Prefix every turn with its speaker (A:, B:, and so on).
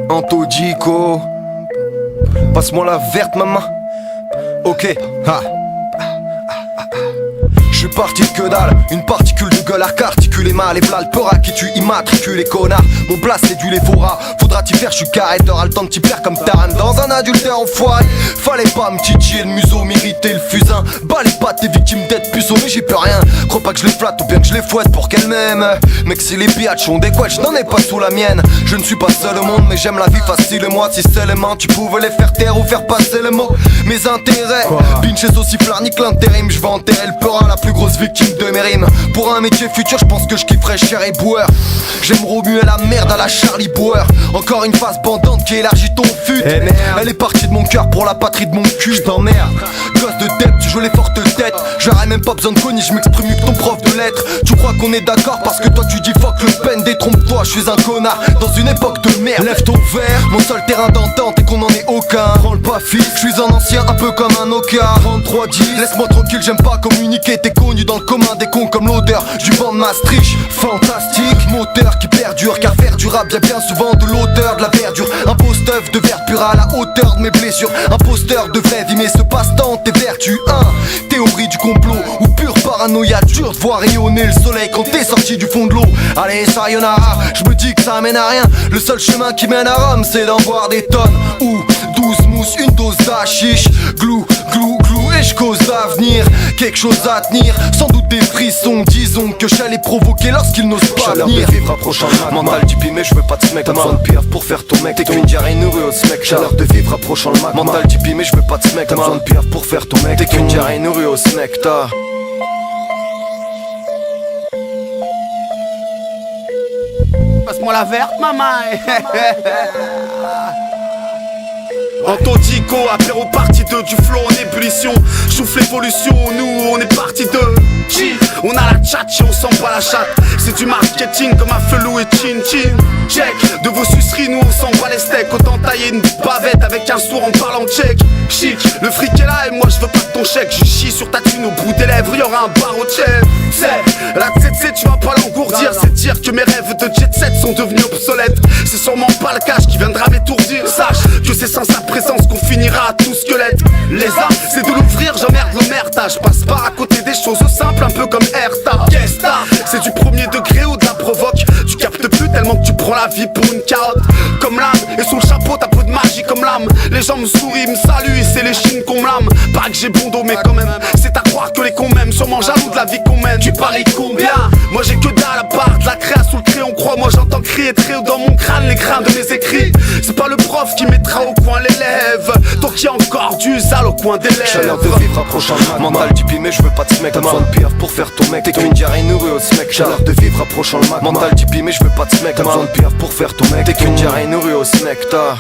A: Antodico. Passe-moi la verte, maman. Ok, ha. Je suis parti de que dalle, une particule de gueule articulé mal et v'là le peur à qui tu immatriculé connard. Mon place c'est du léphora, faudra t'y faire, je suis carré, t'auras le temps de t'y plaire comme Taran dans un adultère enfoiré. Fallait pas me titiller le museau, m'irriter le fusain. Bas les pattes, t'es victime d'être puceau, mais j'y peux rien. Crois pas que je les flatte ou bien que je les fouette pour qu'elles m'aiment. Mec si les biatchs ont des couettes, je n'en ai pas sous la mienne. Je ne suis pas seul au monde mais j'aime la vie facile et moi si seulement tu pouvais les faire taire ou faire passer le mot. Mes intérêts, pinches aussi flarnique l'intérim. Je vais enterrer le peur à la plus grosse victime de mes rimes. Pour un métier futur je pense que je kifferais cher et boueur. J'aime remuer la merde à la Charlie Bauer. Encore une phase bandante qui élargit ton fut. Elle est partie de mon cœur pour la patrie de mon cul. J't'emmerde, gosse de dep, tu joues les fortes têtes. J'aurais même pas besoin de cogner, je m'exprime mieux que ton prof de lettres. Tu crois qu'on est d'accord parce que toi tu dis fuck le pen. Détrompe-toi, je suis un connard dans une époque de merde. Lève ton verre, mon seul terrain d'entente et qu'on en ait aucun. Prends le pas fixe, je suis un ancien un peu comme un Nokia 3310, laisse-moi tranquille, j'aime pas communiquer. T'es connu dans le commun des cons comme l'odeur du vent de Maastricht. Fantastique, moteur qui perdure, car faire du rap, y'a bien souvent de l'odeur, de la verdure. Un post-œuf de verre pur à la hauteur de mes blessures. Un poster de vraie vie mais se passe dans tes vertus. Théorie du complot ou pure paranoïa. Dur de voir rayonner le soleil quand t'es sorti du fond de l'eau. Allez sayonara, je me dis que ça mène à rien. Le seul chemin qui mène à Rome c'est d'en voir des tonnes. Ou 12 mousses, une dose d'hachiche. Glou, glou, glou et je cause l'avenir. Quelque chose à tenir, sans doute des frissons. Disons que j'allais provoquer lorsqu'ils n'osent pas venir.
B: De vivre approchant le mag. Mental typé mais je veux pas de ce mec. T'as besoin de piaf pour faire ton mec. T'es qu'une diarrhée nourrie au smec. Chaleur de vivre approchant le mag. Mental typé mais je veux pas de ce mec. T'as besoin de piaf pour faire ton mec. T'es qu'une diarrhée nourrie au smec. T'as
C: passe-moi la verte, maman.
D: Antodico, apéro partie 2 du flow en ébullition. Souffle l'évolution, nous on est parti de on a la tchatch et on sent pas la chatte. C'est du marketing comme un felou et chin chin. Check, de vos suceries nous on s'en bat les steaks. Autant tailler une bavette avec un sourd en parlant tchèque. Chic, le fric est là et moi je veux pas de ton chèque. Je chie sur ta thune au bout des lèvres, y'aura un bar au chef. C'est la tsetse, tu vas pas l'engourdir. C'est dire que mes rêves de jet set sont devenus obsolètes. C'est sûrement pas le cash qui viendra m'étourdir. Sache que c'est sans sa présence qu'on finira à tout squelette. Les armes, c'est de l'ouvrir, j'emmerde l'emmerdage. Je passe par à côté des choses simples, un peu comme Erta. C'est du premier degré ou de la provoque. Tu captes plus tellement que tu prends la vie pour une carotte. Comme l'âme, et sous le chapeau t'as peu de magie comme l'âme. Les gens me sourient, me saluent et c'est les chines qu'on me lame. Pas que j'ai bon dos mais quand même, c'est à croire que les cons m'aiment. Sûrement jaloux de la vie qu'on mène. Tu paries combien? Moi j'ai que dalle à part de la créa sous le crayon. Crois moi j'entends crier très haut dans mon crâne les grains de mes écrits. C'est pas le prof qui mettra au coin l'élève. Tant qu'il y a encore du sale au coin des lèvres.
B: chaleur de vivre approchant le mag. Mental typé mais je veux pas de ce mec. T'as besoin de piaf pour faire ton mec. T'es qu'une diarrhée nourrie au smec. Chaleur de vivre approchant le mag. Mental typé mais je veux pas de ce mec. T'as besoin de piaf pour faire ton mec. T'es qu'une diarrhée nourrie au smec. T'as